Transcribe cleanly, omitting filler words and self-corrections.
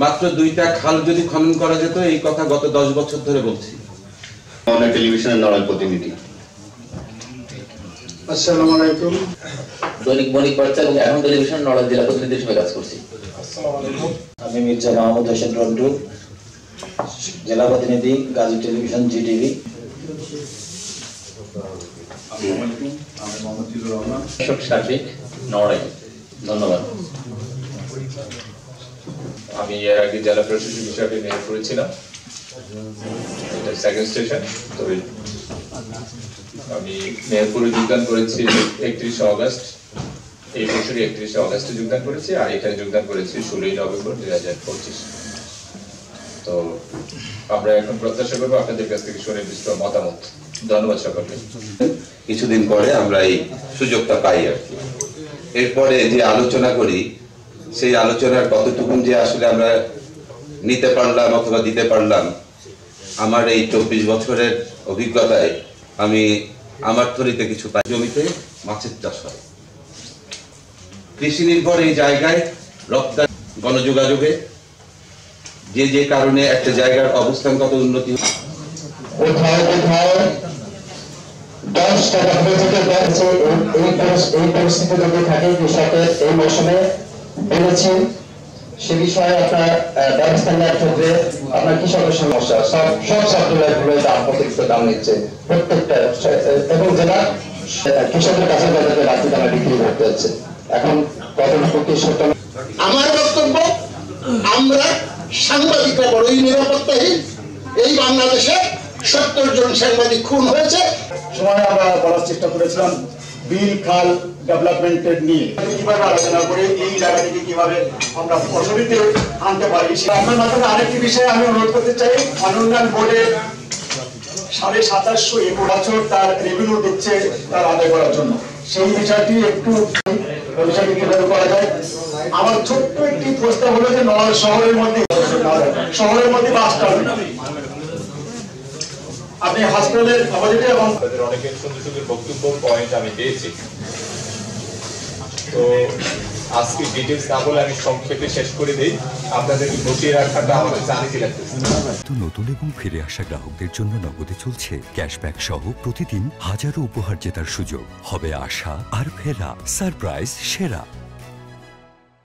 মাত্র 2টা খাল যদি খনন করা যেত, এই কথা গত 10 বছর ধরে বলছি। টেলিভিশনের নড়াইল প্রতিনিধি। আসসালামু আলাইকুম। দৈনিক বণিক বার্তা এবং এখন টেলিভিশন নড়াইল জেলা প্রতিনিধি হিসেবে কাজ করছি। আমি মির্জা মাহমুদ হোসেন রন্টু, জেলা প্রতিনিধি, গাজী টেলিভিশন, জিটিভি। আমি মোহাম্মদ জিলুর রহমান, সার্বিক নড়াইল। ধন্যবাদ। আমি এর আগে জেলা প্রশাসক হিসাবে নিয়োগ করেছিলাম, এটা সেকেন্ড স্টেশন। তবে আমি মেহেরপুরে যোগদান করেছি 31 অগস্ট, এই বছরই 31 অগস্টে যোগদান করেছি, আর এখানে যোগদান করেছি 16 নভেম্বর 2025। তো আমরা এখন প্রত্যাশা করবো আপনাদের কাছ থেকে সুনির্দিষ্ট মতামত। ধন্যবাদ সকলকে। কিছুদিন পরে আমরা এই সুযোগটা পাই আর কি। এরপরে যে আলোচনা করি, সেই আলোচনার কতটুকুন যে আসলে আমরা নিতে পারলাম অথবা দিতে পারলাম, আমার এই 24 বছরের অভিজ্ঞতায় আমি আমার থলিতে কিছু পাই। জমিতে মাছের চাষ হয়, কৃষি নির্ভর এই জায়গায় রপ্তানি, গণযোগাযোগে যে কারণে একটা জায়গার অবস্থানগত উন্নতি। কোথাও কোথাও 10 টাকা থেকে বেড়েছে। এই পরিস্থিতি যদি থাকে কৃষকের এই মৌসুমে বেড়েছে, সে বিষয়ে আপনার ব্যবস্থা নেওয়ার ক্ষেত্রে আপনার কৃষকের সমস্যা, সব সাপ্লাইগুলো দাম, অতিরিক্ত দাম নিচ্ছে প্রত্যেকটা, এবং যেটা কৃষকের কাছে তাদেরকে বাড়তি দামে বিক্রি করতে হচ্ছে। এখন কতটুকু কৃষক, আমার বক্তব্য, আমরা সাংবাদিকরা বড়ই নিরাপত্তাহীন। এই বাংলাদেশে 70 জন সাংবাদিক খুন হয়েছে। সময় আমরা বলার চেষ্টা করেছিলাম বিল খাল ডেভেলপমেন্টের নিয়ে, কিভাবে আলোচনা করে এই জায়গা থেকে কিভাবে আমরা ফসলিতে আনতে পারি। আপনার মাধ্যমে আরেকটি বিষয়ে আমি অনুরোধ করতে চাই, অনুন্নয়ন বোর্ডে 2750 বছর তার রেভিনিউ দিচ্ছে তার আদায় করার জন্য, সেই বিষয়টি একটু কিভাবে করা যায়। আমার ছোট্ট একটি প্রস্তাব হলো যে নড়াইল শহরের মধ্যে বাস টার্মিনাল, আপনি হাসপাতালের অপোজিটে, এবং অনেকের সুন্দর সুন্দর বক্তব্য পয়েন্ট আমি পেয়েছি। তো আজকে ডিটেলস না বলে আমি সংক্ষেপে শেষ করে দিই। আপনাদেরকে বসিয়ে রাখাটা আমাদের জানিয়ে লাগতেছে। নতুন এবং ফিরে আসা গ্রাহকদের জন্য নগদে চলছে ক্যাশব্যাক সহ প্রতিদিন হাজারো উপহার জেতার সুযোগ। হবে আশা আর ফেরা, সারপ্রাইজ সেরা।